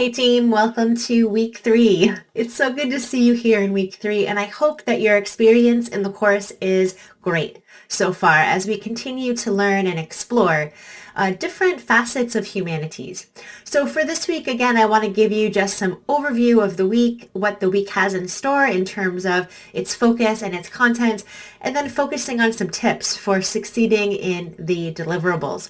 Hey team, welcome to week 3. It's so good to see you here in week 3, and I hope that your experience in the course is great so far as we continue to learn and explore different facets of humanities. So for this week, again, I want to give you just some overview of the week, what the week has in store in terms of its focus and its content, and then focusing on some tips for succeeding in the deliverables.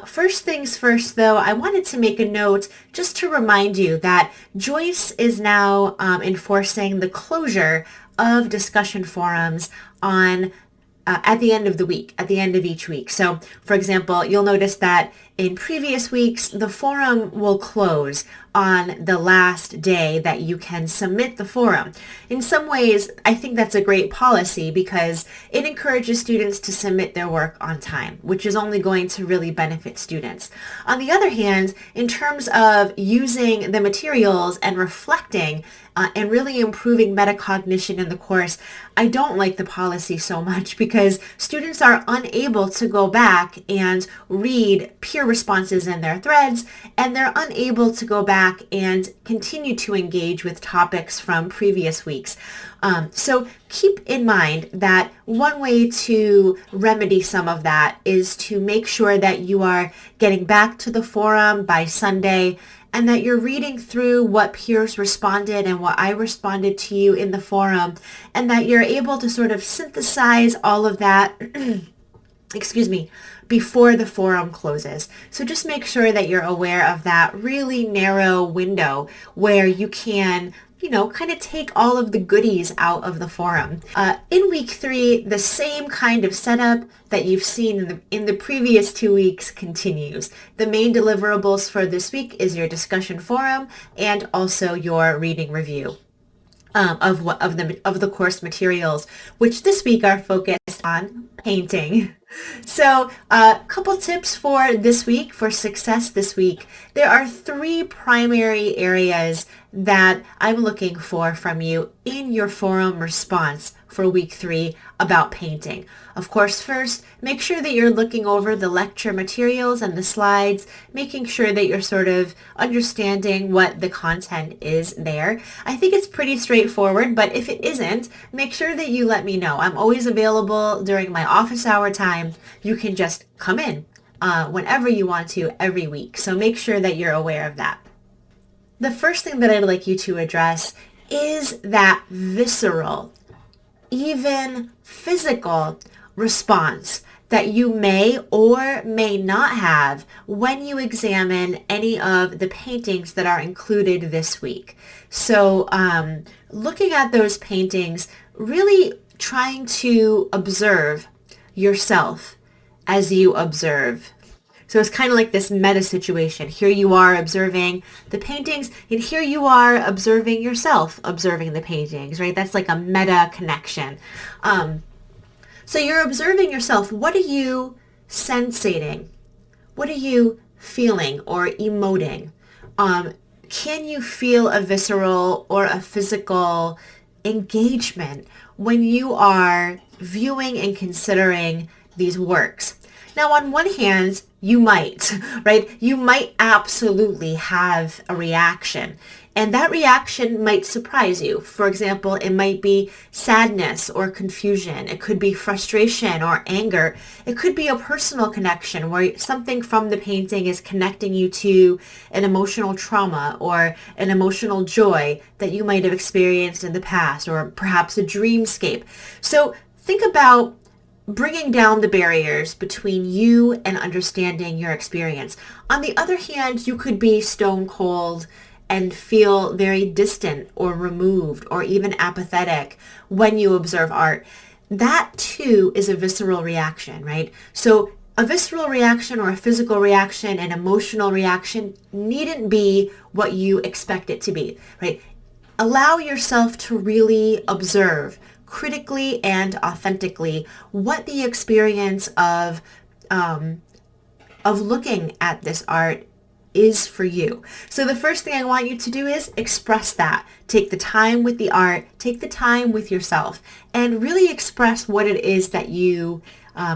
First things first, though, I wanted to make a note just to remind you that Joyce is now enforcing the closure of discussion forums on at the end of the week, at the end of each week. So, for example, you'll notice that in previous weeks, the forum will close on the last day that you can submit the forum. In some ways, I think that's a great policy because it encourages students to submit their work on time, which is only going to really benefit students. On the other hand, in terms of using the materials and reflecting and really improving metacognition in the course, I don't like the policy so much because students are unable to go back and read peer responses in their threads, and they're unable to go back and continue to engage with topics from previous weeks. So keep in mind that one way to remedy some of that is to make sure that you are getting back to the forum by Sunday and that you're reading through what peers responded and what I responded to you in the forum, and that you're able to sort of synthesize all of that, excuse me, before the forum closes. So just make sure that you're aware of that really narrow window where you can kind of take all of the goodies out of the forum. In week 3, the same kind of setup that you've seen in the previous 2 weeks continues. The main deliverables for this week is your discussion forum and also your reading review of the course materials, which this week are focused on painting. So a couple tips for this week, for success this week. There are 3 primary areas that I'm looking for from you in your forum response for week 3 about painting. Of course, first, make sure that you're looking over the lecture materials and the slides, making sure that you're sort of understanding what the content is there. I think it's pretty straightforward, but if it isn't, make sure that you let me know. I'm always available during my office hour time. You can just come in whenever you want to every week. So make sure that you're aware of that. The first thing that I'd like you to address is that visceral, even physical response that you may or may not have when you examine any of the paintings that are included this week. So looking at those paintings, really trying to observe yourself as you observe. So it's kind of like this meta situation. Here you are observing the paintings, and here you are observing yourself observing the paintings, right? That's like a meta connection. So you're observing yourself. What are you sensating? What are you feeling or emoting? Can you feel a visceral or a physical engagement when you are viewing and considering these works? Now, on one hand, you might, right? You might absolutely have a reaction, and that reaction might surprise you. For example, it might be sadness or confusion. It could be frustration or anger. It could be a personal connection where something from the painting is connecting you to an emotional trauma or an emotional joy that you might have experienced in the past, or perhaps a dreamscape. So think about bringing down the barriers between you and understanding your experience. On the other hand, you could be stone cold and feel very distant or removed or even apathetic when you observe art. That too is a visceral reaction, right? So a visceral reaction or a physical reaction, an emotional reaction needn't be what you expect it to be, right? Allow yourself to really observe critically and authentically what the experience of looking at this art is for you. So the first thing I want you to do is express that. Take the time with the art, take the time with yourself, and really express what it is that you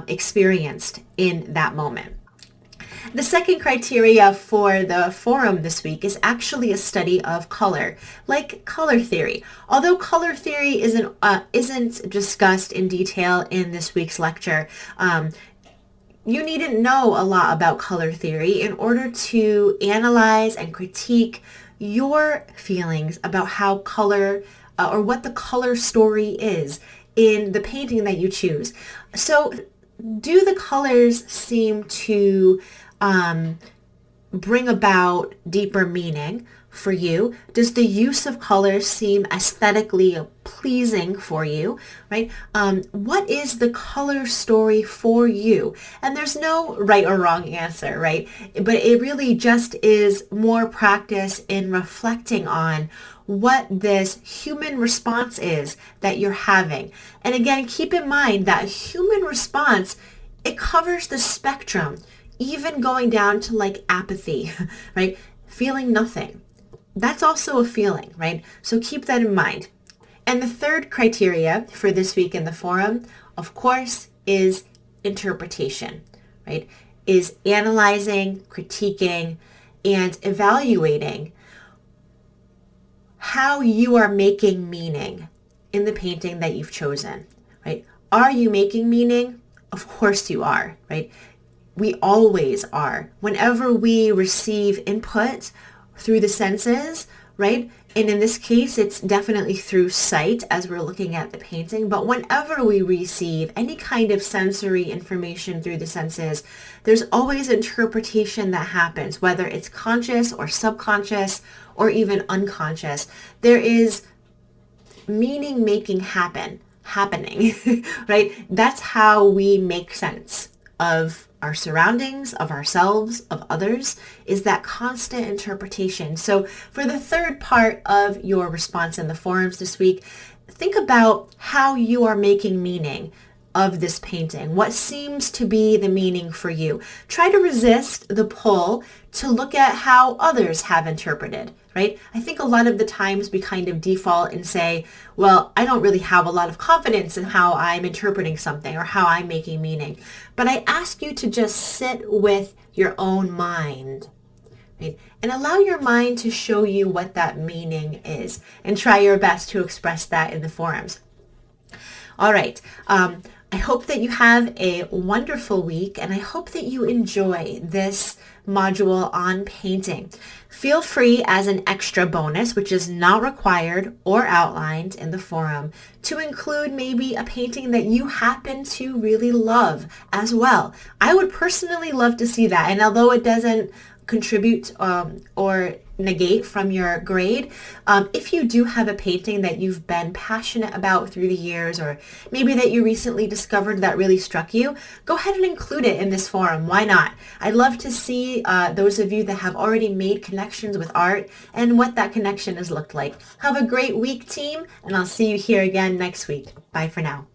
experienced in that moment. The second criteria for the forum this week is actually a study of color, like color theory. Although color theory isn't discussed in detail in this week's lecture, you needn't know a lot about color theory in order to analyze and critique your feelings about how color or what the color story is in the painting that you choose. So do the colors seem to bring about deeper meaning for you? Does the use of colors seem aesthetically pleasing for you, right? What is the color story for you? And there's no right or wrong answer, right? But it really just is more practice in reflecting on what this human response is that you're having. And again, keep in mind that human response, it covers the spectrum, even going down to like apathy, right? Feeling nothing. That's also a feeling, right? So keep that in mind. And the third criteria for this week in the forum, of course, is interpretation, right? Is analyzing, critiquing, and evaluating how you are making meaning in the painting that you've chosen, right? Are you making meaning? Of course you are, right? We always are. Whenever we receive input through the senses, right? And in this case, it's definitely through sight as we're looking at the painting. But whenever we receive any kind of sensory information through the senses, there's always interpretation that happens, whether it's conscious or subconscious or even unconscious. There is meaning making happening, right? That's how we make sense of our surroundings, of ourselves, of others, is that constant interpretation. So for the third part of your response in the forums this week, think about how you are making meaning of this painting. What seems to be the meaning for you? Try to resist the pull to look at how others have interpreted, right? I think a lot of the times we kind of default and say, well, I don't really have a lot of confidence in how I'm interpreting something or how I'm making meaning. But I ask you to just sit with your own mind, right? And allow your mind to show you what that meaning is and try your best to express that in the forums. All right. I hope that you have a wonderful week, and I hope that you enjoy this module on painting. Feel free, as an extra bonus, which is not required or outlined in the forum, to include maybe a painting that you happen to really love as well. I would personally love to see that, and although it doesn't contribute or negate from your grade, if you do have a painting that you've been passionate about through the years, or maybe that you recently discovered that really struck you, go ahead and include it in this forum. Why not? I'd love to see those of you that have already made connections with art and what that connection has looked like. Have a great week, team, and I'll see you here again next week. Bye for now.